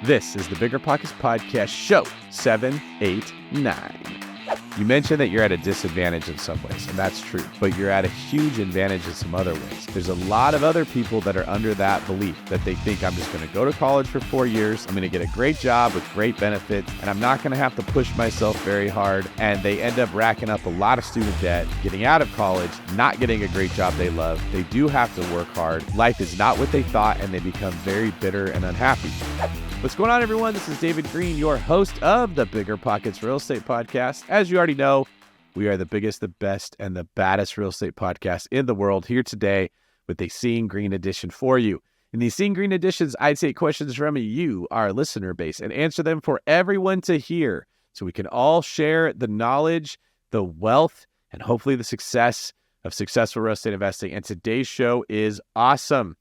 This is the BiggerPockets Podcast, show 789. You mentioned that you're at a disadvantage in some ways, and that's true, but you're at a huge advantage in some other ways. There's a lot of other people that are under that belief that they think I'm just going to go to college for 4 years, I'm going to get a great job with great benefits, and I'm not going to have to push myself very hard, and they end up racking up a lot of student debt, getting out of college, not getting a great job they love. They do have to work hard. Life is not what they thought, and they become very bitter and unhappy. What's going on, everyone? This is David Greene, your host of the BiggerPockets Real Estate Podcast. As you already know, we are the biggest, the best, and the baddest real estate podcast in the world, here today with a Seeing Greene edition for you. In these Seeing Greene editions, I take questions from you, our listener base, and answer them for everyone to hear so we can all share the knowledge, the wealth, and hopefully the success of successful real estate investing. And today's show is awesome.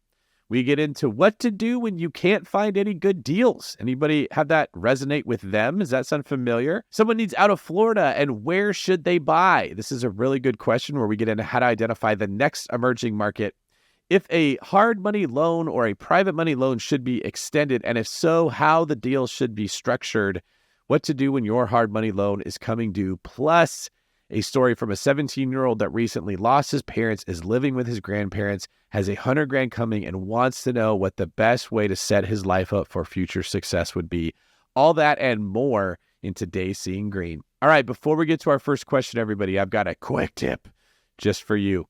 We get into what to do when you can't find any good deals. Anybody have that resonate with them? Does that sound familiar? Someone needs out of Florida, and where should they buy? This is a really good question where we get into how to identify the next emerging market. If a hard money loan or a private money loan should be extended, and if so, how the deal should be structured. What to do when your hard money loan is coming due, plus a story from a 17-year-old that recently lost his parents, is living with his grandparents, has $100,000 coming, and wants to know what the best way to set his life up for future success would be. All that and more in today's Seeing Greene. All right, before we get to our first question, everybody, I've got a quick tip just for you.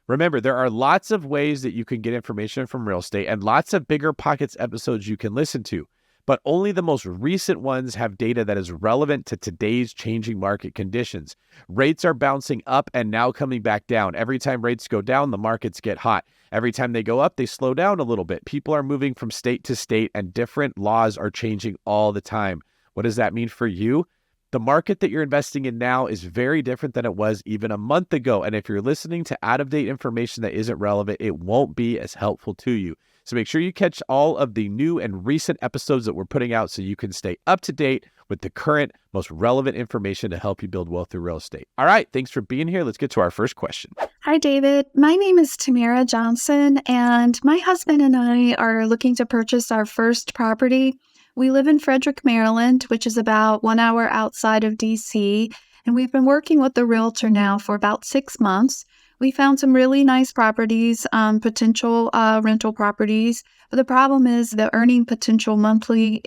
Remember, there are lots of ways that you can get information from real estate and lots of BiggerPockets episodes you can listen to, but only the most recent ones have data that is relevant to today's changing market conditions. Rates are bouncing up and now coming back down. Every time rates go down, the markets get hot. Every time they go up, they slow down a little bit. People are moving from state to state, and different laws are changing all the time. What does that mean for you? The market that you're investing in now is very different than it was even a month ago. And if you're listening to out-of-date information that isn't relevant, it won't be as helpful to you. So make sure you catch all of the new and recent episodes that we're putting out so you can stay up to date with the current, most relevant information to help you build wealth through real estate. All right, thanks for being here. Let's get to our first question. Hi, David. My name is Tamara Johnson, and my husband and I are looking to purchase our first property. We live in Frederick, Maryland, which is about 1 hour outside of D.C., and we've been working with the realtor now for about 6 months. We found some really nice properties, potential rental properties, but the problem is the earning potential monthly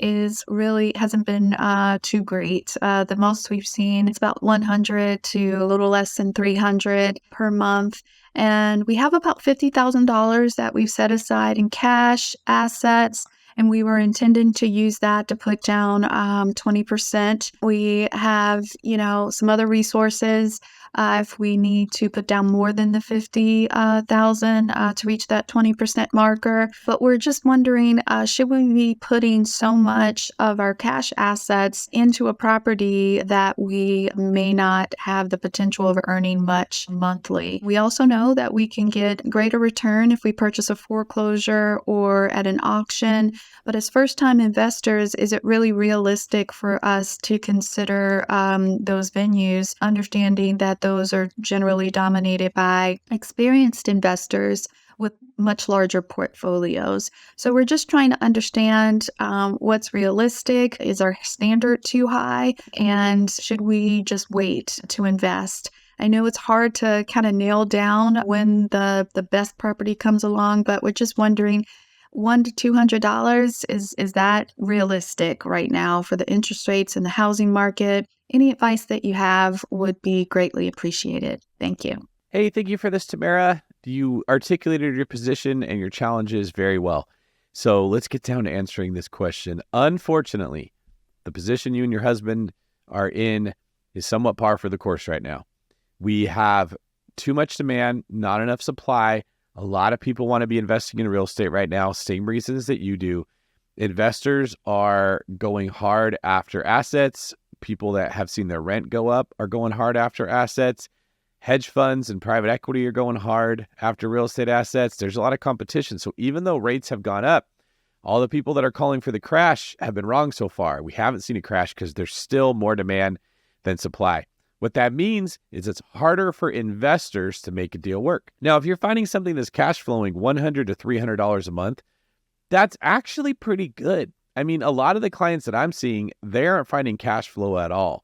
hasn't been too great. The most we've seen is about 100 to a little less than 300 per month. And we have about $50,000 that we've set aside in cash, assets, and we were intending to use that to put down 20%. We have, some other resources if we need to put down more than the 50,000 to reach that 20% marker. But we're just wondering, should we be putting so much of our cash assets into a property that we may not have the potential of earning much monthly? We also know that we can get greater return if we purchase a foreclosure or at an auction. But as first-time investors, is it really realistic for us to consider those venues, understanding that those are generally dominated by experienced investors with much larger portfolios? So we're just trying to understand what's realistic. Is our standard too high? And should we just wait to invest? I know it's hard to kind of nail down when the best property comes along, but we're just wondering, $100 to $200, is that realistic right now for the interest rates and the housing market? Any advice that you have would be greatly appreciated. Thank you. Hey, thank you for this, Tamara. You articulated your position and your challenges very well. So let's get down to answering this question. Unfortunately, the position you and your husband are in is somewhat par for the course right now. We have too much demand, not enough supply. A lot of people want to be investing in real estate right now, same reasons that you do. Investors are going hard after assets. People that have seen their rent go up are going hard after assets. Hedge funds and private equity are going hard after real estate assets. There's a lot of competition. So even though rates have gone up, all the people that are calling for the crash have been wrong so far. We haven't seen a crash because there's still more demand than supply. What that means is it's harder for investors to make a deal work. Now, if you're finding something that's cash flowing $100 to $300 a month, that's actually pretty good. I mean, a lot of the clients that I'm seeing, they aren't finding cash flow at all.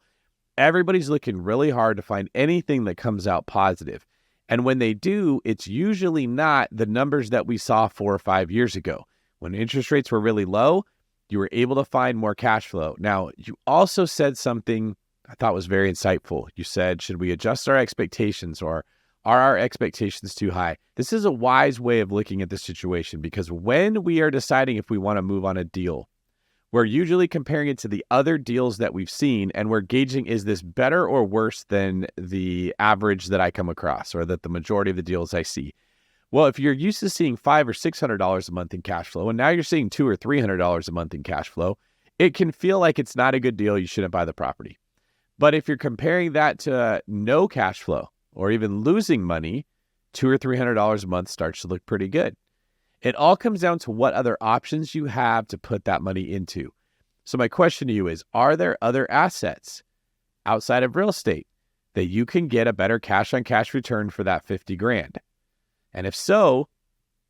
Everybody's looking really hard to find anything that comes out positive. And when they do, it's usually not the numbers that we saw 4 or 5 years ago. When interest rates were really low, you were able to find more cash flow. Now, you also said something I thought was very insightful. You said, should we adjust our expectations, or are our expectations too high? This is a wise way of looking at the situation, because when we are deciding if we want to move on a deal, we're usually comparing it to the other deals that we've seen, and we're gauging, is this better or worse than the average that I come across, or that the majority of the deals I see? Well, if you're used to seeing $500 or $600 a month in cash flow, and now you're seeing $200 or $300 a month in cash flow, it can feel like it's not a good deal. You shouldn't buy the property. But if you're comparing that to no cash flow, or even losing money, $200 or $300 a month starts to look pretty good. It all comes down to what other options you have to put that money into. So my question to you is, are there other assets outside of real estate that you can get a better cash on cash return for that 50 grand? And if so,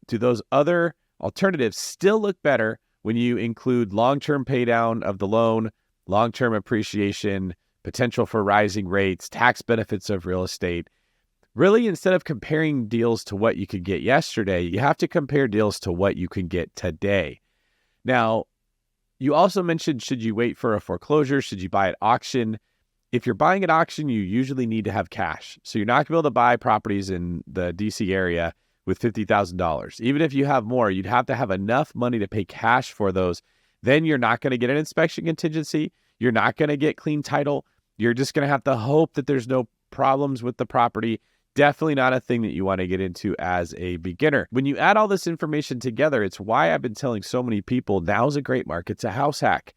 do those other alternatives still look better when you include long-term pay down of the loan, long-term appreciation, potential for rising rates, tax benefits of real estate? Really, instead of comparing deals to what you could get yesterday, you have to compare deals to what you can get today. Now, you also mentioned, should you wait for a foreclosure? Should you buy at auction? If you're buying at auction, you usually need to have cash. So you're not going to be able to buy properties in the DC area with $50,000. Even if you have more, you'd have to have enough money to pay cash for those. Then you're not going to get an inspection contingency. You're not going to get clean title. You're just going to have to hope that there's no problems with the property. Definitely not a thing that you want to get into as a beginner. When you add all this information together, it's why I've been telling so many people now's a great market to house hack.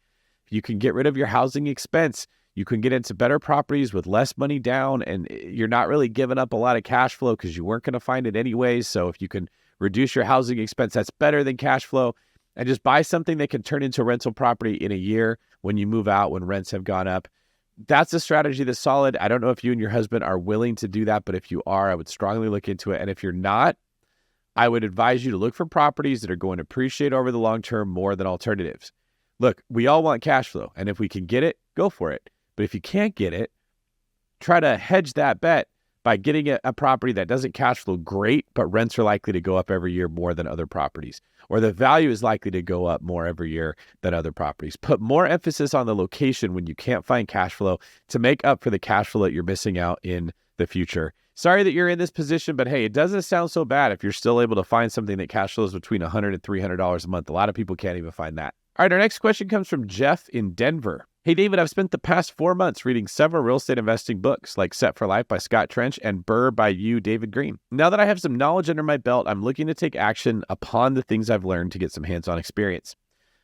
You can get rid of your housing expense. You can get into better properties with less money down, and you're not really giving up a lot of cash flow because you weren't going to find it anyways. So if you can reduce your housing expense, that's better than cash flow. And just buy something that can turn into a rental property in a year when you move out, when rents have gone up. That's a strategy that's solid. I don't know if you and your husband are willing to do that, but if you are, I would strongly look into it. And if you're not, I would advise you to look for properties that are going to appreciate over the long term more than alternatives. Look, we all want cash flow, and if we can get it, go for it. But if you can't get it, try to hedge that bet by getting a property that doesn't cash flow great, but rents are likely to go up every year more than other properties, or the value is likely to go up more every year than other properties. Put more emphasis on the location when you can't find cash flow to make up for the cash flow that you're missing out in the future. Sorry that you're in this position, but hey, it doesn't sound so bad if you're still able to find something that cash flows between $100 and $300 a month. A lot of people can't even find that. All right, our next question comes from Jeff in Denver. Hey, David, I've spent the past 4 months reading several real estate investing books like Set for Life by Scott Trench and BRRRR by you, David Greene. Now that I have some knowledge under my belt, I'm looking to take action upon the things I've learned to get some hands-on experience.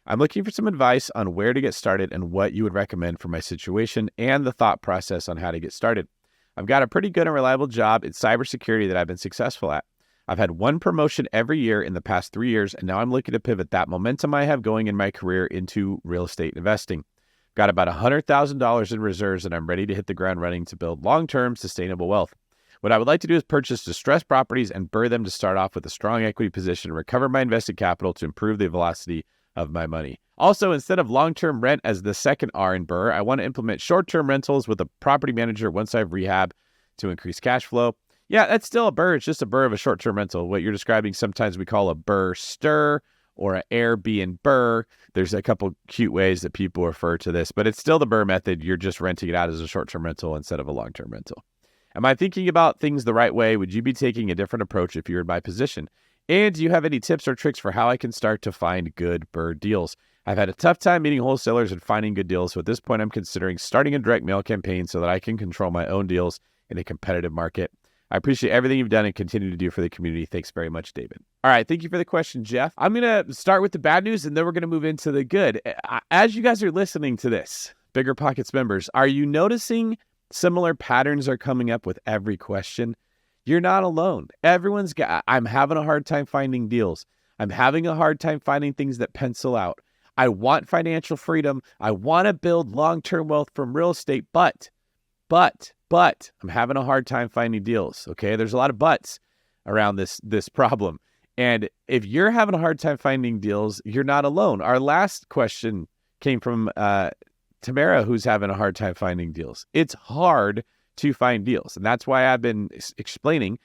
I'm looking for some advice on where to get started and what you would recommend for my situation and the thought process on how to get started. I've got a pretty good and reliable job in cybersecurity that I've been successful at. I've had one promotion every year in the past 3 years, and now I'm looking to pivot that momentum I have going in my career into real estate investing. Got about $100,000 in reserves, and I'm ready to hit the ground running to build long-term sustainable wealth. What I would like to do is purchase distressed properties and BRRRR them to start off with a strong equity position, recover my invested capital to improve the velocity of my money. Also, instead of long-term rent as the second R in BRRRR, I want to implement short-term rentals with a property manager once I've rehab to increase cash flow. Yeah, that's still a BRRRR. It's just a BRRRR of a short-term rental. What you're describing sometimes we call a BRRRR stir or an Airbnb BRRRR. There's a couple cute ways that people refer to this, but it's still the BRRRR method. You're just renting it out as a short-term rental instead of a long-term rental. Am I thinking about things the right way? Would you be taking a different approach if you're in my position? And do you have any tips or tricks for how I can start to find good BRRRR deals? I've had a tough time meeting wholesalers and finding good deals, so at this point I'm considering starting a direct mail campaign so that I can control my own deals in a competitive market. I appreciate everything you've done and continue to do for the community. Thanks very much, David. All right. Thank you for the question, Jeff. I'm going to start with the bad news, and then we're going to move into the good. As you guys are listening to this, BiggerPockets members, are you noticing similar patterns are coming up with every question? You're not alone. I'm having a hard time finding deals. I'm having a hard time finding things that pencil out. I want financial freedom. I want to build long-term wealth from real estate, but I'm having a hard time finding deals. Okay. There's a lot of buts around this problem. And if you're having a hard time finding deals, you're not alone. Our last question came from Tamara, who's having a hard time finding deals. It's hard to find deals. And that's why I've been explaining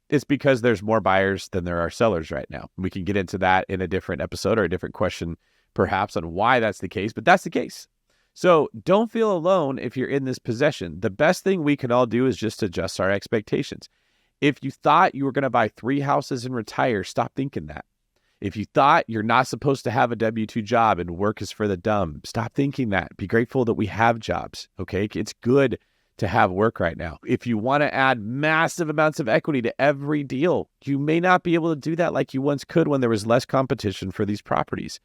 it's because there's more buyers than there are sellers right now. We can get into that in a different episode or a different question, perhaps, on why that's the case, but that's the case. So don't feel alone if you're in this possession. The best thing we can all do is just adjust our expectations. If you thought you were going to buy 3 houses and retire, stop thinking that. If you thought you're not supposed to have a W-2 job and work is for the dumb, stop thinking that. Be grateful that we have jobs, okay? It's good to have work right now. If you want to add massive amounts of equity to every deal, you may not be able to do that like you once could when there was less competition for these properties.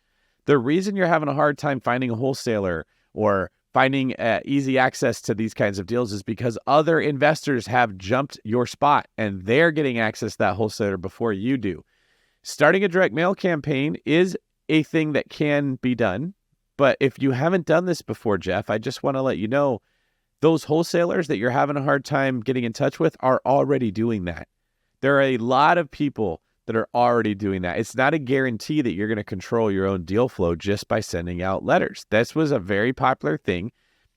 The reason you're having a hard time finding a wholesaler or finding easy access to these kinds of deals is because other investors have jumped your spot and they're getting access to that wholesaler before you do. Starting a direct mail campaign is a thing that can be done. But if you haven't done this before, Jeff, I just want to let you know those wholesalers that you're having a hard time getting in touch with are already doing that. There are a lot of people that are already doing that. It's not a guarantee that you're going to control your own deal flow just by sending out letters. This was a very popular thing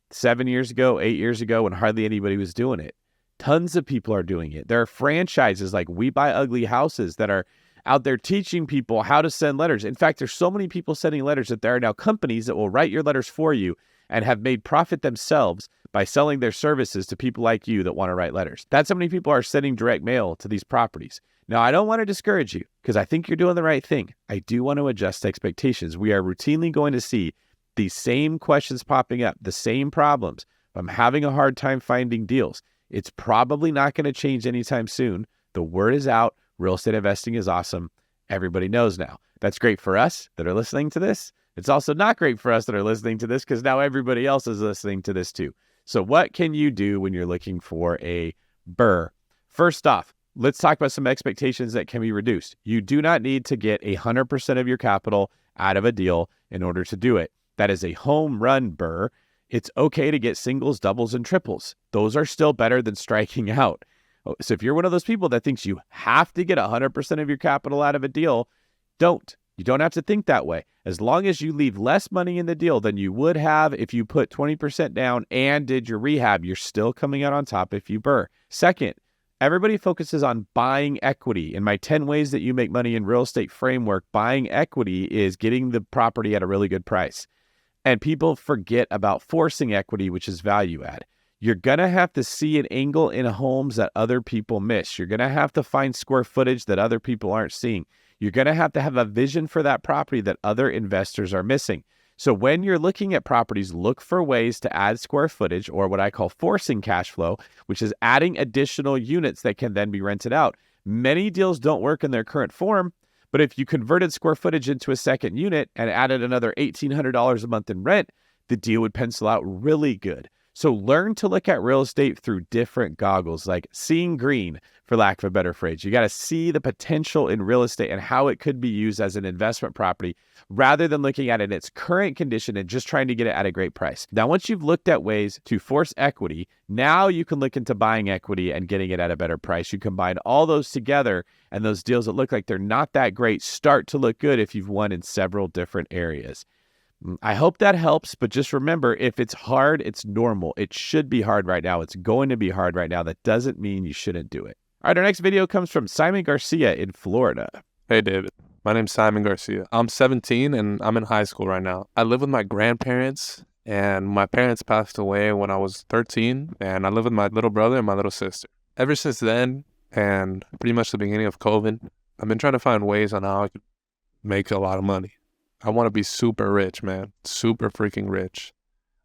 7 years ago, 8 years ago, when hardly anybody was doing it. Tons of people are doing it. There are franchises like We Buy Ugly Houses that are out there teaching people how to send letters. In fact, there's so many people sending letters that there are now companies that will write your letters for you and have made profit themselves by selling their services to people like you that want to write letters. That's how many people are sending direct mail to these properties. Now, I don't want to discourage you because I think you're doing the right thing. I do want to adjust expectations. We are routinely going to see these same questions popping up, the same problems. I'm having a hard time finding deals. It's probably not going to change anytime soon. The word is out. Real estate investing is awesome. Everybody knows now. That's great for us that are listening to this. It's also not great for us that are listening to this because now everybody else is listening to this too. So what can you do when you're looking for a BRRRR? First off, let's talk about some expectations that can be reduced. You do not need to get 100% of your capital out of a deal in order to do it. That is a home run BRRRR. It's okay to get singles, doubles, and triples. Those are still better than striking out. So if you're one of those people that thinks you have to get 100% of your capital out of a deal, don't. You don't have to think that way. As long as you leave less money in the deal than you would have if you put 20% down and did your rehab, you're still coming out on top if you BRRRR. Second, everybody focuses on buying equity. In my 10 ways that you make money in real estate framework, buying equity is getting the property at a really good price. And people forget about forcing equity, which is value add. You're going to have to see an angle in homes that other people miss. You're going to have to find square footage that other people aren't seeing. You're going to have a vision for that property that other investors are missing. So when you're looking at properties, look for ways to add square footage, or what I call forcing cash flow, which is adding additional units that can then be rented out. Many deals don't work in their current form, but if you converted square footage into a second unit and added another $1,800 a month in rent, the deal would pencil out really good. So learn to look at real estate through different goggles, like Seeing Greene, for lack of a better phrase. You got to see the potential in real estate and how it could be used as an investment property rather than looking at it in its current condition and just trying to get it at a great price. Now, once you've looked at ways to force equity, now you can look into buying equity and getting it at a better price. You combine all those together, and those deals that look like they're not that great start to look good if you've won in several different areas. I hope that helps, but just remember, if it's hard, it's normal. It should be hard right now. It's going to be hard right now. That doesn't mean you shouldn't do it. All right, our next video comes from Simon Garcia in Florida. Hey, David. My name's Simon Garcia. I'm 17 and I'm in high school right now. I live with my grandparents, and my parents passed away when I was 13, and I live with my little brother and my little sister. Ever since then, and pretty much the beginning of COVID, I've been trying to find ways on how I could make a lot of money. I want to be super rich, man. Super freaking rich.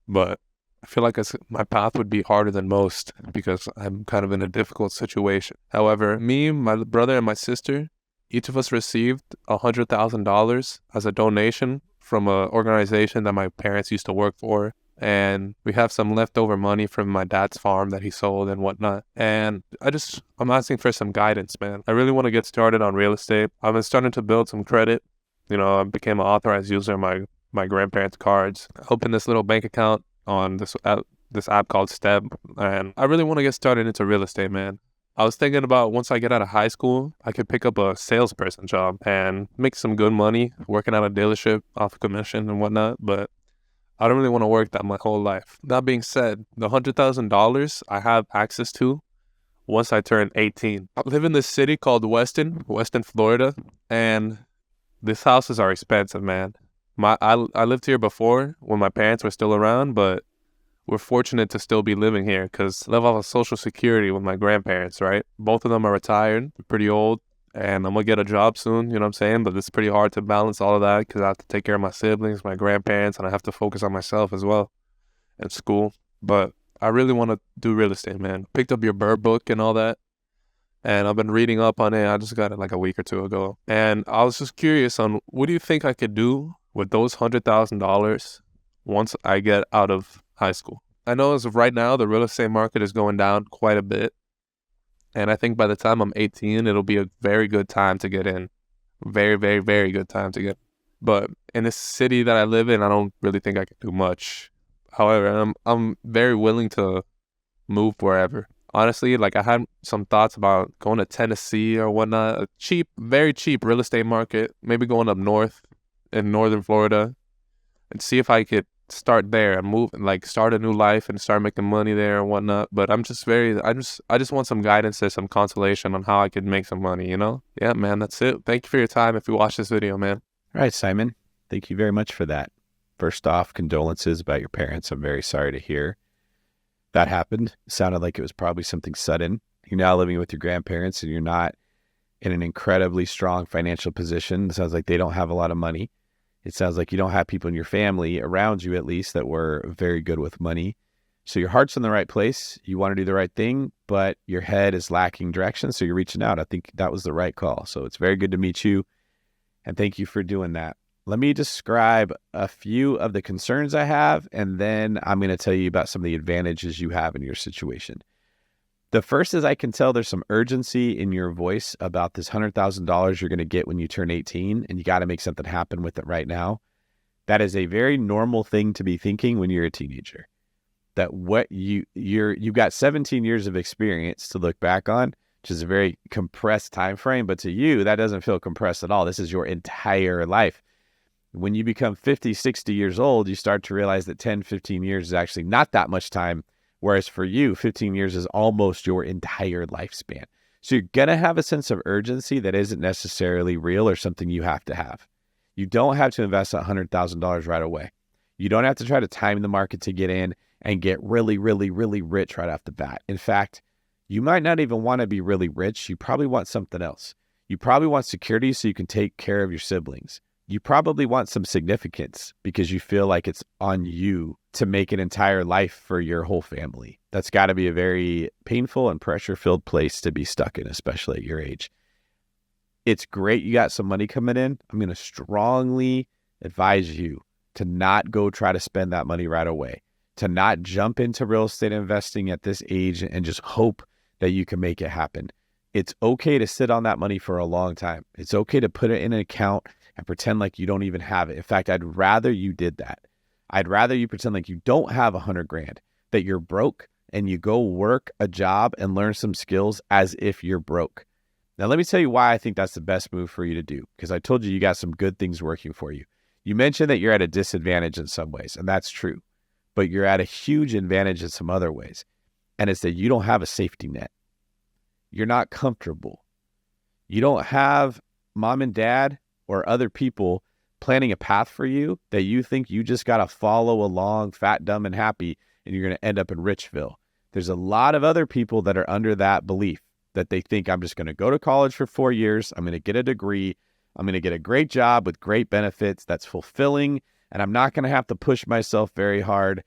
But I feel like my path would be harder than most because I'm kind of in a difficult situation. However, me, my brother, and my sister, each of us received $100,000 as a donation from an organization that my parents used to work for. And we have some leftover money from my dad's farm that he sold and whatnot. And I'm asking for some guidance, man. I really want to get started on real estate. I've been starting to build some credit. You know, I became an authorized user of my grandparents' cards. I opened this little bank account on this app called Step, and I really want to get started into real estate, man. I was thinking about once I get out of high school, I could pick up a salesperson job and make some good money working at a dealership off commission and whatnot. But I don't really want to work that my whole life. That being said, the $100,000 I have access to once I turn 18. I live in this city called Weston, Florida, and these houses are expensive, man. I lived here before when my parents were still around, but we're fortunate to still be living here because I live off of Social Security with my grandparents, right? Both of them are retired, pretty old, and I'm going to get a job soon, you know what I'm saying? But it's pretty hard to balance all of that because I have to take care of my siblings, my grandparents, and I have to focus on myself as well and school. But I really want to do real estate, man. Picked up your BRRRR book and all that, and I've been reading up on it. I just got it like a week or two ago. And I was just curious on what do you think I could do with those $100,000 once I get out of high school? I know as of right now, the real estate market is going down quite a bit. And I think by the time I'm 18, it'll be a very good time to get in. Very, very, very good time to get in. But in this city that I live in, I don't really think I can do much. However, I'm very willing to move wherever. Honestly, like I had some thoughts about going to Tennessee or whatnot. A cheap, very cheap real estate market. Maybe going up north in northern Florida and see if I could start there and move, like start a new life and start making money there and whatnot. But I just want some guidance and some consolation on how I could make some money, you know? Yeah, man, that's it. Thank you for your time if you watch this video, man. All right, Simon. Thank you very much for that. First off, condolences about your parents. I'm very sorry to hear that happened. It sounded like it was probably something sudden. You're now living with your grandparents and you're not in an incredibly strong financial position. It sounds like they don't have a lot of money. It sounds like you don't have people in your family around you, at least, that were very good with money. So your heart's in the right place. You want to do the right thing, but your head is lacking direction. So you're reaching out. I think that was the right call. So it's very good to meet you. And thank you for doing that. Let me describe a few of the concerns I have, and then I'm going to tell you about some of the advantages you have in your situation. The first is I can tell there's some urgency in your voice about this $100,000 you're going to get when you turn 18, and you got to make something happen with it right now. That is a very normal thing to be thinking when you're a teenager. That you've got 17 years of experience to look back on, which is a very compressed time frame, but to you, that doesn't feel compressed at all. This is your entire life. When you become 50, 60 years old, you start to realize that 10, 15 years is actually not that much time. Whereas for you, 15 years is almost your entire lifespan. So you're going to have a sense of urgency that isn't necessarily real or something you have to have. You don't have to invest $100,000 right away. You don't have to try to time the market to get in and get really, really, really rich right off the bat. In fact, you might not even want to be really rich. You probably want something else. You probably want security so you can take care of your siblings. You probably want some significance because you feel like it's on you to make an entire life for your whole family. That's got to be a very painful and pressure-filled place to be stuck in, especially at your age. It's great you got some money coming in. I'm going to strongly advise you to not go try to spend that money right away, to not jump into real estate investing at this age and just hope that you can make it happen. It's okay to sit on that money for a long time. It's okay to put it in an account and pretend like you don't even have it. In fact, I'd rather you did that. I'd rather you pretend like you don't have $100,000, that you're broke, and you go work a job and learn some skills as if you're broke. Now, let me tell you why I think that's the best move for you to do, because I told you got some good things working for you. You mentioned that you're at a disadvantage in some ways, and that's true, but you're at a huge advantage in some other ways, and it's that you don't have a safety net. You're not comfortable. You don't have mom and dad or other people planning a path for you that you think you just got to follow along fat, dumb, and happy, and you're going to end up in Richville. There's a lot of other people that are under that belief that they think I'm just going to go to college for 4 years. I'm going to get a degree. I'm going to get a great job with great benefits that's fulfilling, and I'm not going to have to push myself very hard.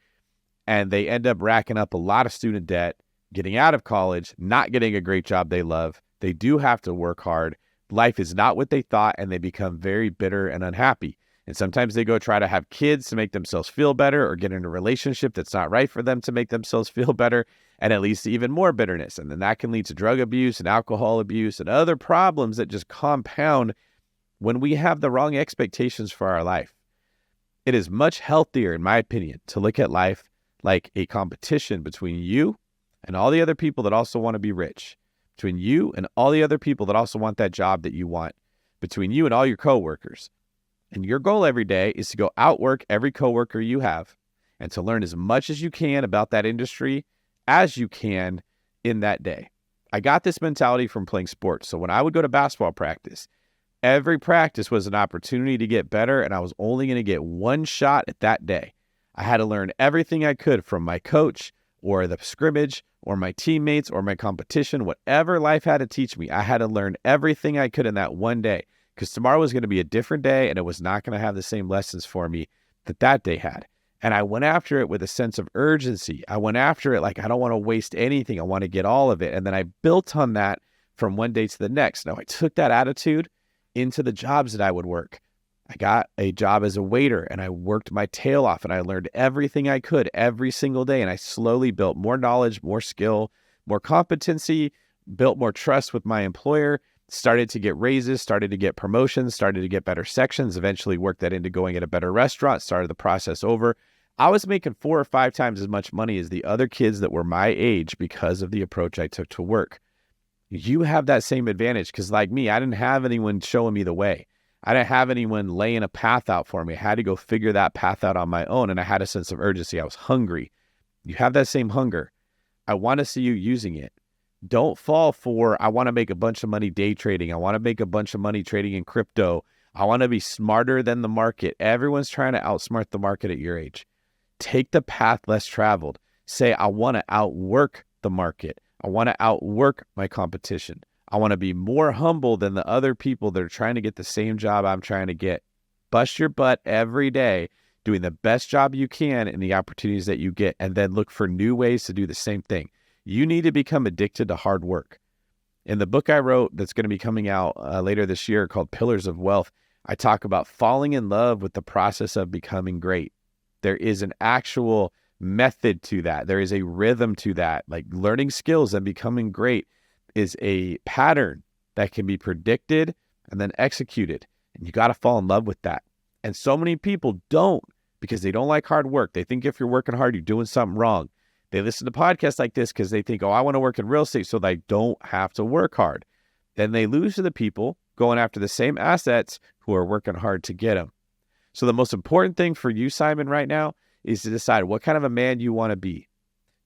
And they end up racking up a lot of student debt, getting out of college, not getting a great job they love. They do have to work hard. Life is not what they thought, and they become very bitter and unhappy. And sometimes they go try to have kids to make themselves feel better or get in a relationship that's not right for them to make themselves feel better. And it leads to even more bitterness. And then that can lead to drug abuse and alcohol abuse and other problems that just compound when we have the wrong expectations for our life. It is much healthier, in my opinion, to look at life like a competition between you and all the other people that also want to be rich. between you and all the other people that also want that job that you want, between you and all your coworkers. And your goal every day is to go outwork every coworker you have and to learn as much as you can about that industry as you can in that day. I got this mentality from playing sports. So when I would go to basketball practice, every practice was an opportunity to get better, and I was only going to get one shot at that day. I had to learn everything I could from my coach or the scrimmage or my teammates or my competition, whatever life had to teach me. I had to learn everything I could in that one day, because tomorrow was going to be a different day and it was not going to have the same lessons for me that that day had. And I went after it with a sense of urgency. I went after it like, I don't want to waste anything. I want to get all of it. And then I built on that from one day to the next. Now I took that attitude into the jobs that I would work. I got a job as a waiter and I worked my tail off and I learned everything I could every single day. And I slowly built more knowledge, more skill, more competency, built more trust with my employer, started to get raises, started to get promotions, started to get better sections, eventually worked that into going at a better restaurant, started the process over. I was making 4 or 5 times as much money as the other kids that were my age because of the approach I took to work. You have that same advantage because, like me, I didn't have anyone showing me the way. I didn't have anyone laying a path out for me. I had to go figure that path out on my own, and I had a sense of urgency. I was hungry. You have that same hunger. I want to see you using it. Don't fall for, I want to make a bunch of money day trading. I want to make a bunch of money trading in crypto. I want to be smarter than the market. Everyone's trying to outsmart the market at your age. Take the path less traveled. Say, I want to outwork the market. I want to outwork my competition. I want to be more humble than the other people that are trying to get the same job I'm trying to get. Bust your butt every day, doing the best job you can in the opportunities that you get, and then look for new ways to do the same thing. You need to become addicted to hard work. In the book I wrote that's going to be coming out later this year called Pillars of Wealth, I talk about falling in love with the process of becoming great. There is an actual method to that. There is a rhythm to that. Like learning skills and becoming great is a pattern that can be predicted and then executed. And you got to fall in love with that. And so many people don't because they don't like hard work. They think if you're working hard, you're doing something wrong. They listen to podcasts like this because they think, oh, I want to work in real estate so they don't have to work hard. Then they lose to the people going after the same assets who are working hard to get them. So the most important thing for you, Simon, right now is to decide what kind of a man you want to be.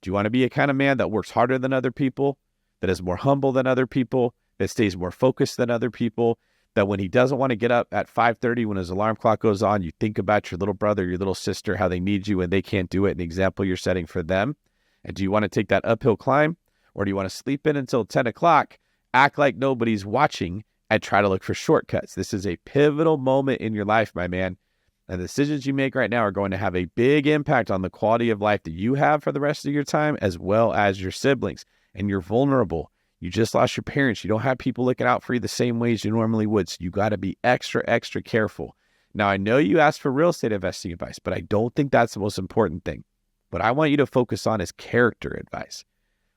Do you want to be a kind of man that works harder than other people, that is more humble than other people, that stays more focused than other people, that when he doesn't want to get up at 5:30 when his alarm clock goes on, you think about your little brother, your little sister, how they need you and they can't do it, and the example you're setting for them? And do you want to take that uphill climb, or do you want to sleep in until 10 o'clock, act like nobody's watching, and try to look for shortcuts? This is a pivotal moment in your life, my man. And the decisions you make right now are going to have a big impact on the quality of life that you have for the rest of your time, as well as your siblings. And you're vulnerable. You just lost your parents. You don't have people looking out for you the same ways you normally would. So you got to be extra, extra careful. Now, I know you asked for real estate investing advice, but I don't think that's the most important thing. What I want you to focus on is character advice.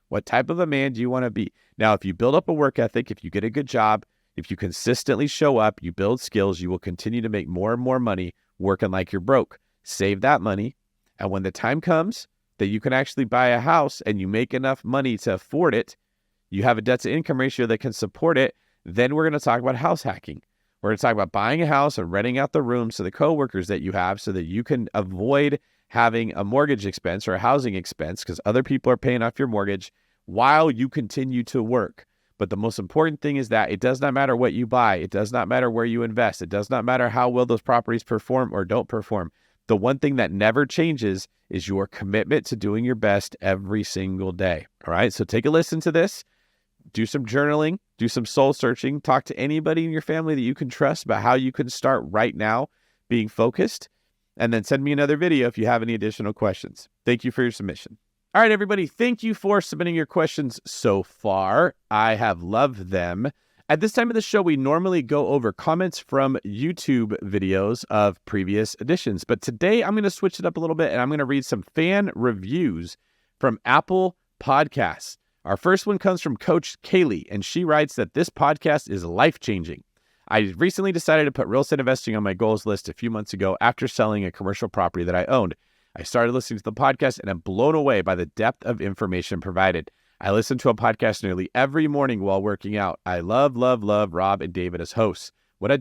What type of a man do you want to be? Now, if you build up a work ethic, if you get a good job, if you consistently show up, you build skills, you will continue to make more and more money working like you're broke. Save that money. And when the time comes that you can actually buy a house and you make enough money to afford it, you have a debt to income ratio that can support it, then we're going to talk about house hacking. We're going to talk about buying a house and renting out the rooms to the coworkers that you have so that you can avoid having a mortgage expense or a housing expense because other people are paying off your mortgage while you continue to work. But the most important thing is that it does not matter what you buy. It does not matter where you invest. It does not matter how well those properties perform or don't perform. The one thing that never changes is your commitment to doing your best every single day. All right. So take a listen to this. Do some journaling, do some soul searching, talk to anybody in your family that you can trust about how you can start right now being focused, and then send me another video if you have any additional questions. Thank you for your submission. All right, everybody, thank you for submitting your questions so far. I have loved them. At this time of the show, we normally go over comments from YouTube videos of previous editions, but today I'm going to switch it up a little bit and I'm going to read some fan reviews from Apple Podcasts. Our first one comes from Coach Kaylee, and she writes that this podcast is life-changing. I recently decided to put real estate investing on my goals list a few months ago after selling a commercial property that I owned. I started listening to the podcast and I'm blown away by the depth of information provided. I listen to a podcast nearly every morning while working out. I love, love, love Rob and David as hosts. What a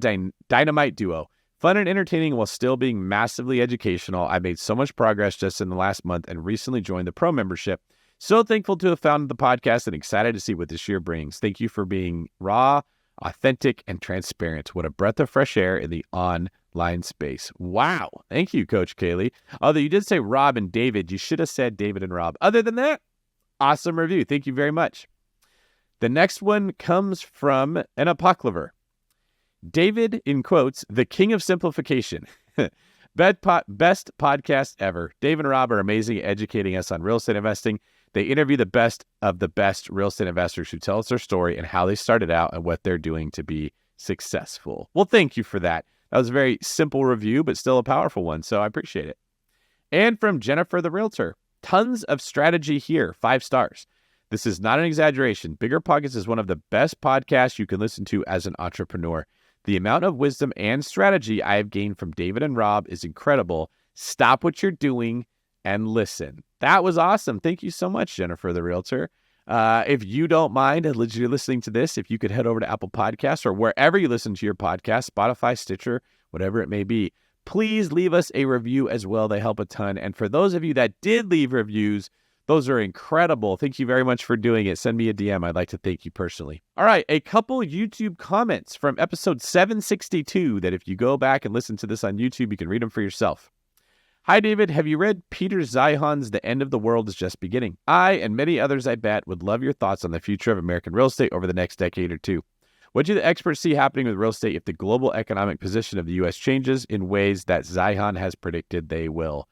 dynamite duo. Fun and entertaining while still being massively educational. I made so much progress just in the last month and recently joined the pro membership. So thankful to have found the podcast and excited to see what this year brings. Thank you for being raw, authentic, and transparent. What a breath of fresh air in the online space. Wow. Thank you, Coach Kaylee. Although you did say Rob and David, you should have said David and Rob. Other than that, awesome review. Thank you very much. The next one comes from an apocliver. David, in quotes, the king of simplification. Best podcast ever. Dave and Rob are amazing at educating us on real estate investing. They interview the best of the best real estate investors who tell us their story and how they started out and what they're doing to be successful. Well, thank you for that. That was a very simple review, but still a powerful one, so I appreciate it. And from Jennifer the Realtor, tons of strategy here, 5 stars. This is not an exaggeration. BiggerPockets is one of the best podcasts you can listen to as an entrepreneur. The amount of wisdom and strategy I have gained from David and Rob is incredible. Stop what you're doing and listen. That was awesome. Thank you so much, Jennifer the Realtor. If you don't mind, as you're listening to this, if you could head over to Apple Podcasts or wherever you listen to your podcast, Spotify, Stitcher, whatever it may be, please leave us a review as well. They help a ton. And for those of you that did leave reviews, those are incredible. Thank you very much for doing it. Send me a DM. I'd like to thank you personally. All right, a couple YouTube comments from episode 762 that if you go back and listen to this on YouTube, you can read them for yourself. Hi, David. Have you read Peter Zeihan's The End of the World is Just Beginning? I, and many others I bet, would love your thoughts on the future of American real estate over the next decade or two. What do the experts see happening with real estate if the global economic position of the U.S. changes in ways that Zeihan has predicted they will?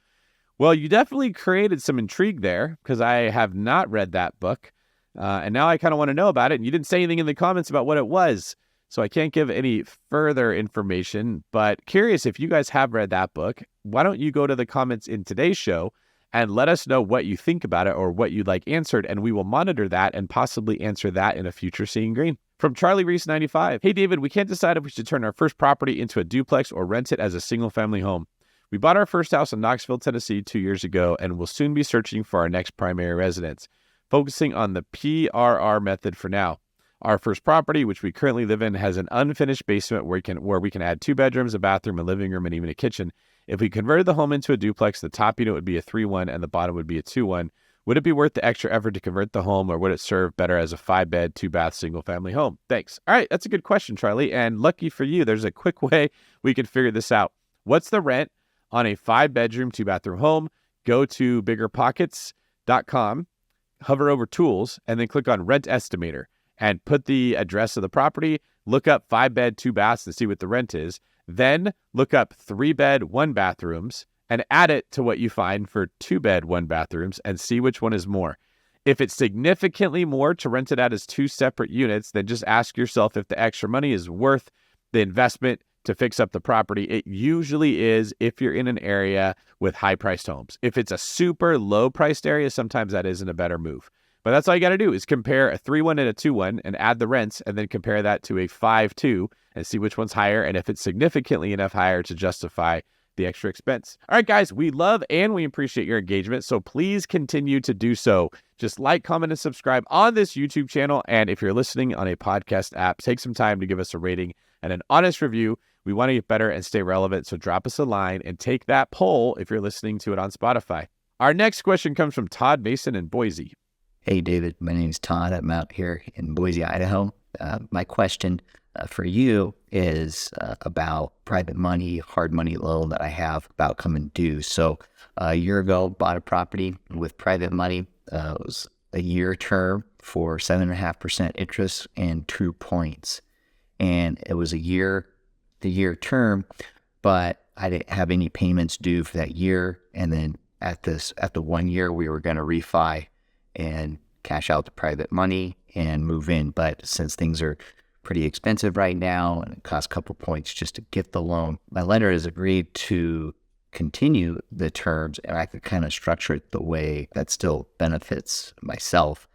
Well, you definitely created some intrigue there because I have not read that book. And now I kind of want to know about it. And you didn't say anything in the comments about what it was. So I can't give any further information. But curious if you guys have read that book, why don't you go to the comments in today's show and let us know what you think about it or what you'd like answered. And we will monitor that and possibly answer that in a future Seeing Greene. From Charlie Reese 95. Hey, David, we can't decide if we should turn our first property into a duplex or rent it as a single family home. We bought our first house in Knoxville, Tennessee 2 years ago and will soon be searching for our next primary residence, focusing on the BRRRR method for now. Our first property, which we currently live in, has an unfinished basement where we can add 2 bedrooms, a bathroom, a living room, and even a kitchen. If we converted the home into a duplex, the top unit would be a 3-1 and the bottom would be a 2-1. Would it be worth the extra effort to convert the home, or would it serve better as a 5-bed, 2-bath, single-family home? Thanks. All right, that's a good question, Charlie. And lucky for you, there's a quick way we can figure this out. What's the rent on a 5-bedroom, 2-bathroom home? Go to BiggerPockets.com, hover over Tools, and then click on Rent Estimator and put the address of the property, look up 5-bed, 2 baths to see what the rent is, then look up 3-bed, 1-bathrooms and add it to what you find for 2-bed, 1-bathrooms and see which one is more. If it's significantly more to rent it out as 2 separate units, then just ask yourself if the extra money is worth the investment to fix up the property. It usually is if you're in an area with high-priced homes. If it's a super low-priced area, sometimes that isn't a better move. But that's all you got to do is compare a 3-1 and a 2-1 and add the rents and then compare that to a 5-2 and see which one's higher and if it's significantly enough higher to justify the extra expense. All right, guys, we love and we appreciate your engagement, so please continue to do so. Just like, comment, and subscribe on this YouTube channel. And if you're listening on a podcast app, take some time to give us a rating and an honest review. We want to get better and stay relevant, so drop us a line and take that poll if you're listening to it on Spotify. Our next question comes from Todd Mason in Boise. Hey, David. My name is Todd. I'm out here in Boise, Idaho. My question for you is about private money, hard money loan that I have about coming due. So a year ago, bought a property with private money. It was a year term for 7.5% interest and 2 points. And it was the year term, but I didn't have any payments due for that year. And then at the 1 year, we were going to refi and cash out the private money and move in. But since things are pretty expensive right now and it costs a couple points just to get the loan, my lender has agreed to continue the terms and I could kind of structure it the way that still benefits myself.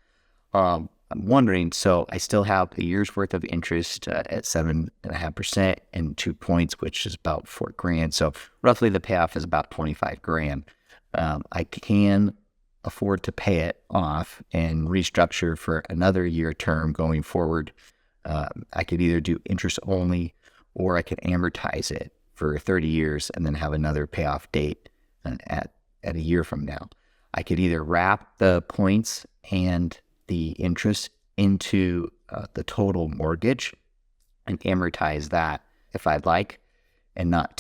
I'm wondering, so I still have a year's worth of interest at 7.5% and 2 points, which is about $4,000. So roughly the payoff is about $25,000. I can afford to pay it off and restructure for another year term going forward, I could either do interest only, or I could amortize it for 30 years and then have another payoff date at a year from now. I could either wrap the points and the interest into the total mortgage and amortize that if I'd like, and not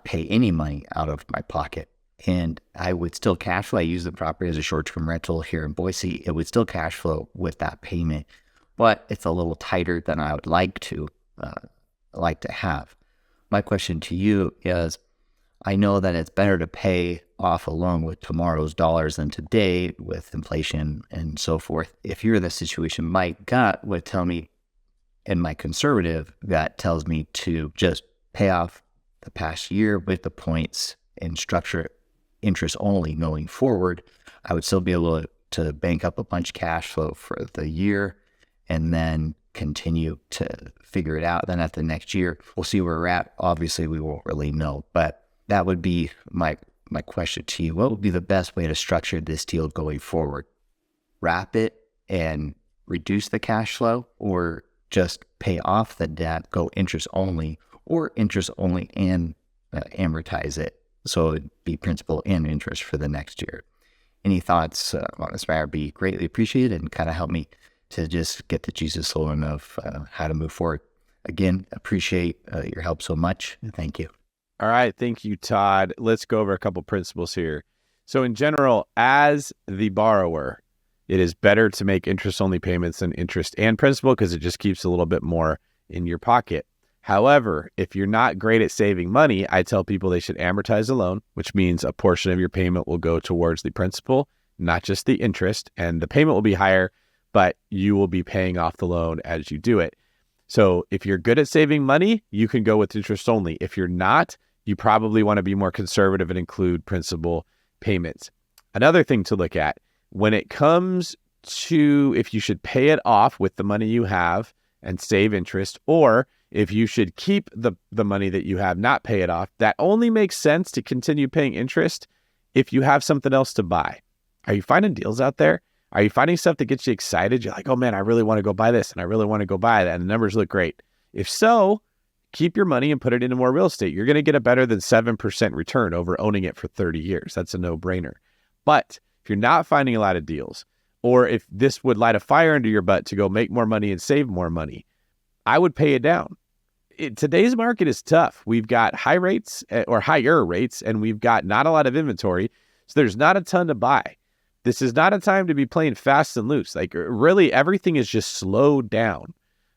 pay any money out of my pocket. And I would still cash flow. I use the property as a short-term rental here in Boise. It would still cash flow with that payment, but it's a little tighter than I would like to have. My question to you is, I know that it's better to pay off a loan with tomorrow's dollars than today with inflation and so forth. If you're in this situation, my gut would tell me, and my conservative gut tells me, to just pay off the past year with the points and structure interest only going forward. I would still be able to bank up a bunch of cash flow for the year and then continue to figure it out. Then at the next year, we'll see where we're at. Obviously, we won't really know, but that would be my question to you. What would be the best way to structure this deal going forward? Wrap it and reduce the cash flow, or just pay off the debt, go interest only, or interest only and amortize it, so it'd be principal and interest for the next year? Any thoughts on this matter would be greatly appreciated, and kind of help me to just get the Jesus flowing of how to move forward. Again, appreciate your help so much. Thank you. All right. Thank you, Todd. Let's go over a couple principles here. So in general, as the borrower, it is better to make interest-only payments than interest and principal, because it just keeps a little bit more in your pocket. However, if you're not great at saving money, I tell people they should amortize the loan, which means a portion of your payment will go towards the principal, not just the interest, and the payment will be higher, but you will be paying off the loan as you do it. So if you're good at saving money, you can go with interest only. If you're not, you probably want to be more conservative and include principal payments. Another thing to look at when it comes to if you should pay it off with the money you have and save interest, or if you should keep the money that you have, not pay it off, that only makes sense to continue paying interest if you have something else to buy. Are you finding deals out there? Are you finding stuff that gets you excited? You're like, oh man, I really want to go buy this and I really want to go buy that, and the numbers look great. If so, keep your money and put it into more real estate. You're going to get a better than 7% return over owning it for 30 years. That's a no-brainer. But if you're not finding a lot of deals, or if this would light a fire under your butt to go make more money and save more money, I would pay it down. Today's market is tough. We've got high rates or higher rates, and we've got not a lot of inventory. So there's not a ton to buy. This is not a time to be playing fast and loose. Like really everything is just slowed down,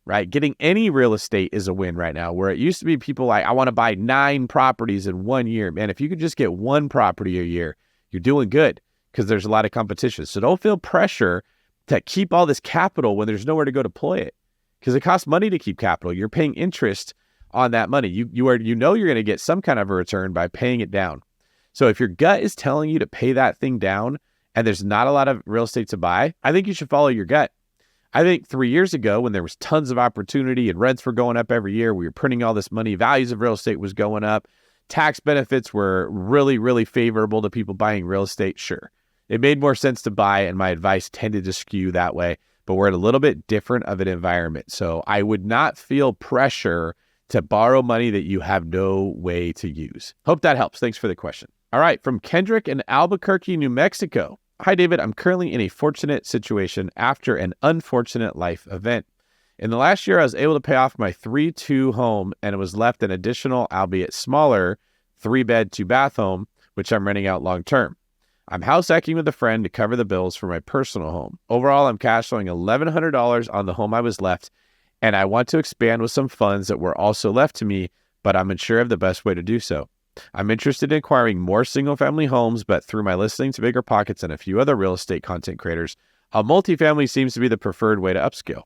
right? Getting any real estate is a win right now, where it used to be people like, I want to buy 9 properties in 1 year. Man, if you could just get 1 property a year, you're doing good, because there's a lot of competition. So don't feel pressure to keep all this capital when there's nowhere to go deploy it, because it costs money to keep capital. You're paying interest on that money. You're going to get some kind of a return by paying it down. So if your gut is telling you to pay that thing down and there's not a lot of real estate to buy, I think you should follow your gut. I think 3 years ago, when there was tons of opportunity and rents were going up every year, we were printing all this money, values of real estate was going up, tax benefits were really, really favorable to people buying real estate. Sure, it made more sense to buy, and my advice tended to skew that way, but we're in a little bit different of an environment. So I would not feel pressure to borrow money that you have no way to use. Hope that helps. Thanks for the question. All right, from Kendrick in Albuquerque, New Mexico. Hi, David. I'm currently in a fortunate situation after an unfortunate life event. In the last year, I was able to pay off my 3-2 home, and it was left an additional, albeit smaller, 3-bed, 2-bath home, which I'm renting out long term. I'm house hacking with a friend to cover the bills for my personal home. Overall, I'm cash flowing $1,100 on the home I was left, and I want to expand with some funds that were also left to me, but I'm unsure of the best way to do so. I'm interested in acquiring more single-family homes, but through my listening to BiggerPockets and a few other real estate content creators, a multifamily seems to be the preferred way to upscale.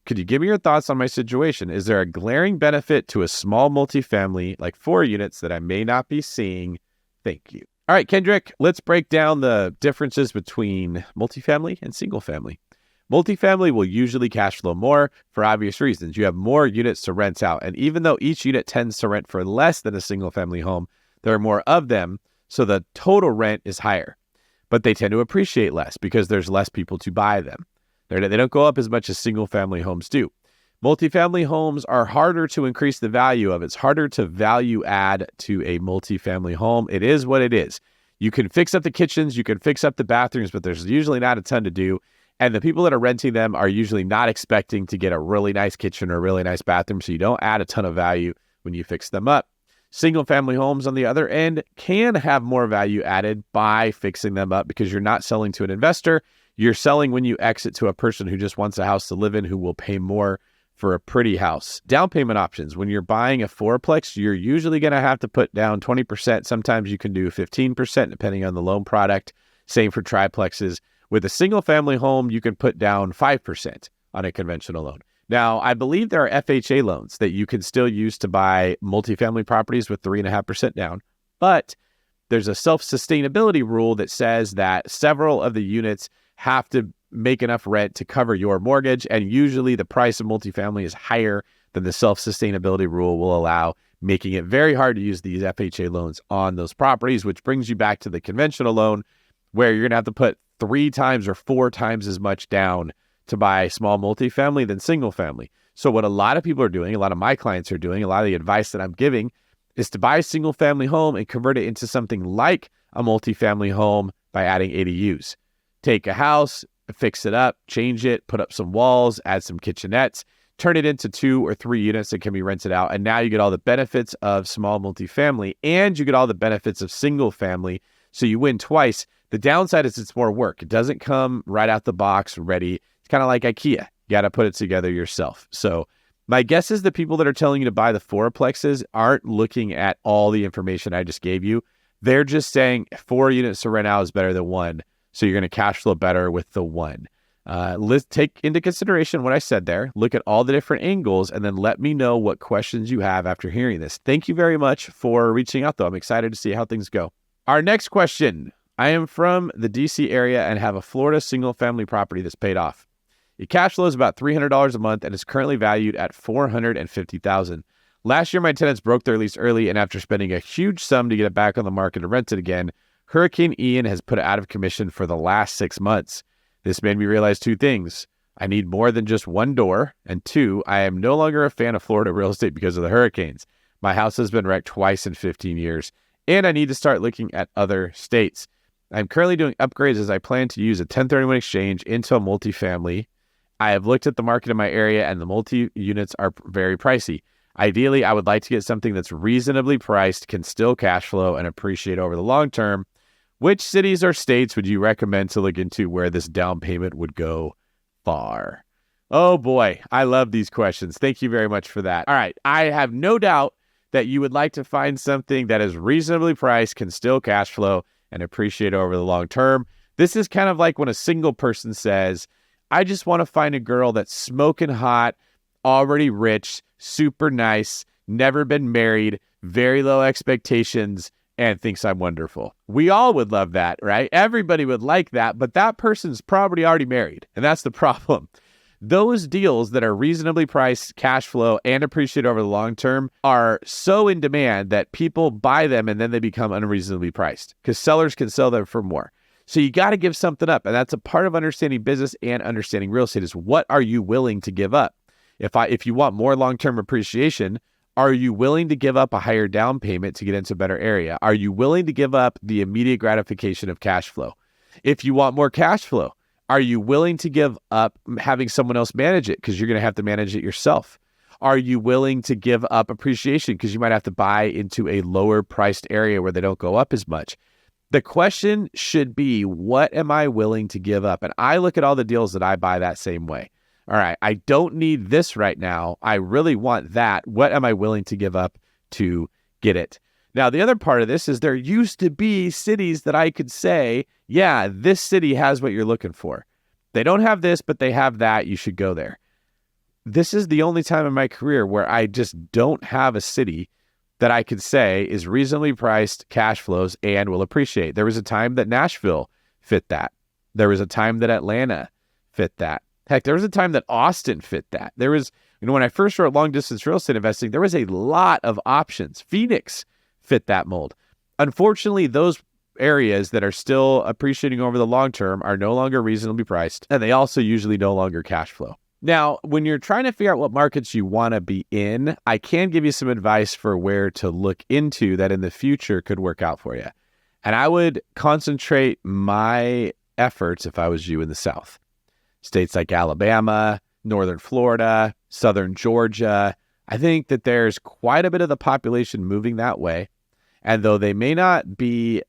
Could you give me your thoughts on my situation? Is there a glaring benefit to a small multifamily, like 4 units, that I may not be seeing? Thank you. All right, Kendrick, let's break down the differences between multifamily and single family. Multifamily will usually cash flow more for obvious reasons. You have more units to rent out. And even though each unit tends to rent for less than a single family home, there are more of them, so the total rent is higher. but they tend to appreciate less because there's less people to buy them. They don't go up as much as single-family homes do. Multifamily homes are harder to increase the value of. It's harder to value add to a multifamily home. It is what it is. You can fix up the kitchens, you can fix up the bathrooms, but there's usually not a ton to do. And the people that are renting them are usually not expecting to get a really nice kitchen or a really nice bathroom, so you don't add a ton of value when you fix them up. Single-family homes, on the other end, can have more value added by fixing them up because you're not selling to an investor. You're selling when you exit to a person who just wants a house to live in, who will pay more for a pretty house. Down payment options. When you're buying a fourplex, you're usually going to have to put down 20%. Sometimes you can do 15% depending on the loan product. Same for triplexes. With a single family home, you can put down 5% on a conventional loan. Now, I believe there are FHA loans that you can still use to buy multifamily properties with 3.5% down, but there's a self-sustainability rule that says that several of the units have to make enough rent to cover your mortgage, and usually the price of multifamily is higher than the self-sustainability rule will allow, making it very hard to use these FHA loans on those properties, which brings you back to the conventional loan where you're going to have to put 3 times or 4 times as much down to buy small multifamily than single family. So what a lot of people are doing, a lot of my clients are doing, a lot of the advice that I'm giving is to buy a single family home and convert it into something like a multifamily home by adding ADUs. Take a house, fix it up, change it, put up some walls, add some kitchenettes, turn it into 2 or 3 units that can be rented out. And now you get all the benefits of small multifamily and you get all the benefits of single family. So you win twice. The downside is it's more work. It doesn't come right out the box ready. It's kind of like IKEA. You got to put it together yourself. So my guess is the people that are telling you to buy the fourplexes aren't looking at all the information I just gave you. They're just saying 4 units to rent out is better than 1. So you're going to cash flow better with the 1. Let's take into consideration what I said there. Look at all the different angles and then let me know what questions you have after hearing this. Thank you very much for reaching out, though. I'm excited to see how things go. Our next question. I am from the DC area and have a Florida single family property that's paid off. It cash flows about $300 a month and is currently valued at $450,000. Last year, my tenants broke their lease early, and after spending a huge sum to get it back on the market and rent it again, Hurricane Ian has put it out of commission for the last 6 months. This made me realize 2 things. I need more than just 1 door, and 2, I am no longer a fan of Florida real estate because of the hurricanes. My house has been wrecked twice in 15 years, and I need to start looking at other states. I'm currently doing upgrades as I plan to use a 1031 exchange into a multifamily. I have looked at the market in my area and the multi-units are very pricey. Ideally, I would like to get something that's reasonably priced, can still cash flow and appreciate over the long term. Which cities or states would you recommend to look into where this down payment would go far? Oh boy, I love these questions. Thank you very much for that. All right, I have no doubt that you would like to find something that is reasonably priced, can still cash flow, and appreciate over the long term. This is kind of like when a single person says, I just want to find a girl that's smoking hot, already rich, super nice, never been married, very low expectations, and thinks I'm wonderful. We all would love that, right? Everybody would like that, but that person's probably already married, and that's the problem. Those deals that are reasonably priced, cash flow, and appreciate over the long term are so in demand that people buy them and then they become unreasonably priced because sellers can sell them for more. So you got to give something up. And that's a part of understanding business and understanding real estate is what are you willing to give up? If you want more long-term appreciation, are you willing to give up a higher down payment to get into a better area? Are you willing to give up the immediate gratification of cash flow? If you want more cash flow, are you willing to give up having someone else manage it because you're going to have to manage it yourself? Are you willing to give up appreciation because you might have to buy into a lower priced area where they don't go up as much? The question should be, what am I willing to give up? And I look at all the deals that I buy that same way. All right, I don't need this right now. I really want that. What am I willing to give up to get it? Now, the other part of this is there used to be cities that I could say, yeah, this city has what you're looking for. They don't have this, but they have that. You should go there. This is the only time in my career where I just don't have a city that I could say is reasonably priced, cash flows, and will appreciate. There was a time that Nashville fit that. There was a time that Atlanta fit that. Heck, there was a time that Austin fit that. There was, when I first wrote long distance real estate investing, there was a lot of options. Phoenix fit that mold. Unfortunately, those areas that are still appreciating over the long term are no longer reasonably priced, and they also usually no longer cash flow. Now, when you're trying to figure out what markets you want to be in, I can give you some advice for where to look into that in the future could work out for you. And I would concentrate my efforts, if I was you, in the South. States like Alabama, Northern Florida, Southern Georgia. I think that there's quite a bit of the population moving that way. And though they may not be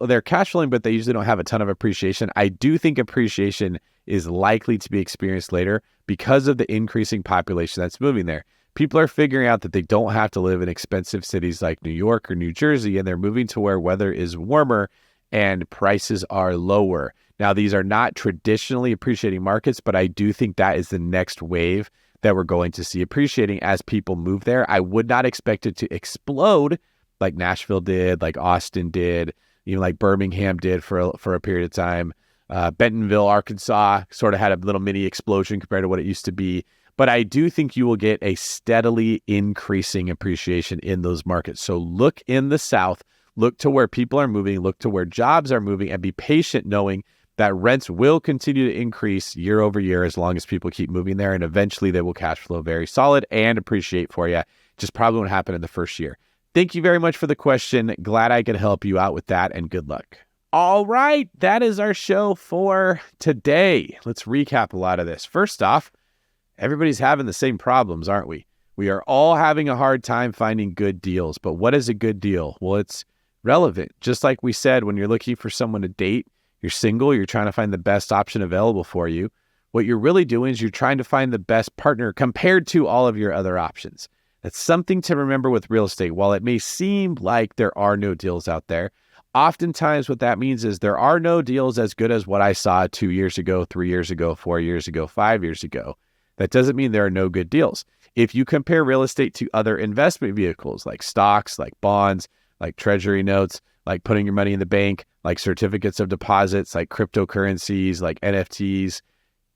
they're cash flowing, but they usually don't have a ton of appreciation. I do think appreciation is likely to be experienced later because of the increasing population that's moving there. People are figuring out that they don't have to live in expensive cities like New York or New Jersey, and they're moving to where weather is warmer and prices are lower. Now, these are not traditionally appreciating markets, but I do think that is the next wave that we're going to see appreciating as people move there. I would not expect it to explode like Nashville did, like Austin did, even like Birmingham did for a period of time. Bentonville, Arkansas sort of had a little mini explosion compared to what it used to be. But I do think you will get a steadily increasing appreciation in those markets. So look in the South, look to where people are moving, look to where jobs are moving, and be patient knowing that rents will continue to increase year over year as long as people keep moving there. And eventually they will cash flow very solid and appreciate for you. Just probably won't happen in the first year. Thank you very much for the question. Glad I could help you out with that, and good luck. All right, that is our show for today. Let's recap a lot of this. First off, everybody's having the same problems, aren't we? We are all having a hard time finding good deals. But what is a good deal? Well, it's relevant. Just like we said, when you're looking for someone to date, you're single, you're trying to find the best option available for you. What you're really doing is you're trying to find the best partner compared to all of your other options. That's something to remember with real estate. While it may seem like there are no deals out there, oftentimes what that means is there are no deals as good as what I saw 2 years ago, 3 years ago, 4 years ago, 5 years ago. That doesn't mean there are no good deals. If you compare real estate to other investment vehicles like stocks, like bonds, like treasury notes, like putting your money in the bank, like certificates of deposits, like cryptocurrencies, like NFTs,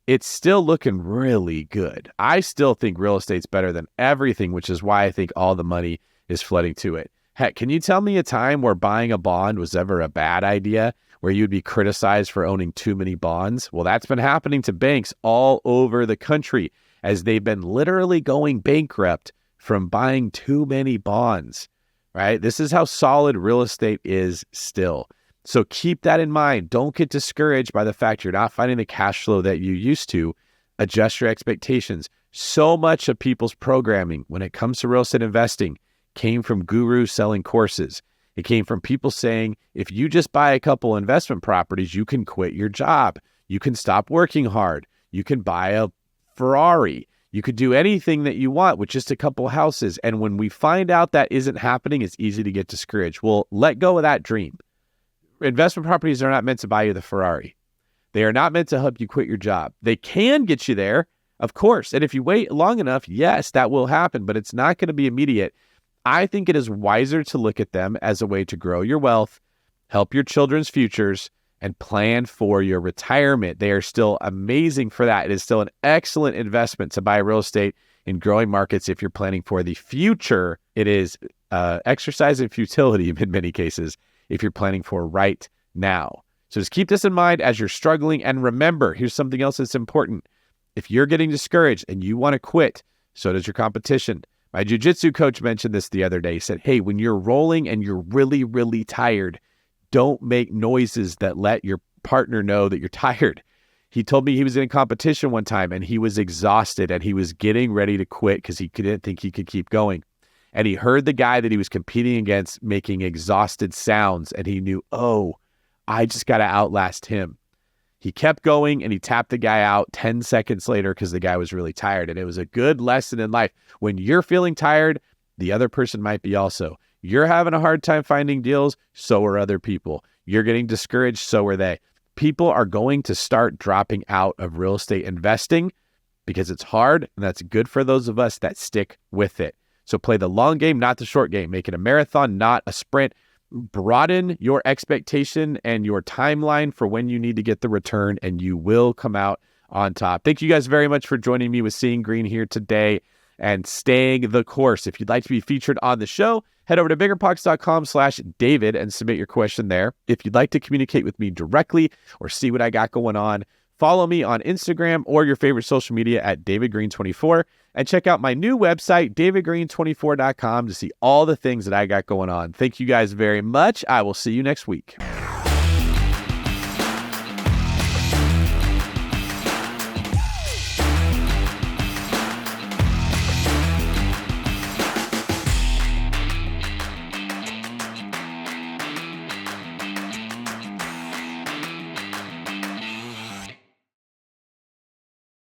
it's still looking really good. I still think real estate's better than everything, which is why I think all the money is flooding to it. Heck, can you tell me a time where buying a bond was ever a bad idea, where you'd be criticized for owning too many bonds? Well, that's been happening to banks all over the country as they've been literally going bankrupt from buying too many bonds, right? This is how solid real estate is still. So keep that in mind. Don't get discouraged by the fact you're not finding the cash flow that you used to. Adjust your expectations. So much of people's programming when it comes to real estate investing came from gurus selling courses. It came from people saying, if you just buy a couple investment properties, you can quit your job. You can stop working hard. You can buy a Ferrari. You could do anything that you want with just a couple houses. And when we find out that isn't happening, it's easy to get discouraged. Well, let go of that dream. Investment properties are not meant to buy you the Ferrari. They are not meant to help you quit your job. They can get you there, of course. And if you wait long enough, yes, that will happen, but it's not going to be immediate. I think it is wiser to look at them as a way to grow your wealth, help your children's futures, and plan for your retirement. They are still amazing for that. It is still an excellent investment to buy real estate in growing markets if you're planning for the future. It is exercise in futility in many cases if you're planning for right now. So just keep this in mind as you're struggling. And remember, here's something else that's important. If you're getting discouraged and you want to quit, so does your competition. My jiu-jitsu coach mentioned this the other day. He said, hey, when you're rolling and you're really, really tired, don't make noises that let your partner know that you're tired. He told me he was in a competition one time and he was exhausted and he was getting ready to quit because he didn't think he could keep going. And he heard the guy that he was competing against making exhausted sounds and he knew, oh, I just got to outlast him. He kept going and he tapped the guy out 10 seconds later because the guy was really tired. And it was a good lesson in life. When you're feeling tired, the other person might be also. You're having a hard time finding deals, so are other people. You're getting discouraged, so are they. People are going to start dropping out of real estate investing because it's hard, and that's good for those of us that stick with it. So play the long game, not the short game. Make it a marathon, not a sprint. Broaden your expectation and your timeline for when you need to get the return, and you will come out on top. Thank you guys very much for joining me with Seeing Greene here today and staying the course. If you'd like to be featured on the show, Head over to biggerpockets.com/David and submit your question there. If you'd like to communicate with me directly or see what I got going on, follow me on Instagram or your favorite social media at DavidGreene24, and check out my new website, davidgreen24.com, to see all the things that I got going on. Thank you guys very much. I will see you next week.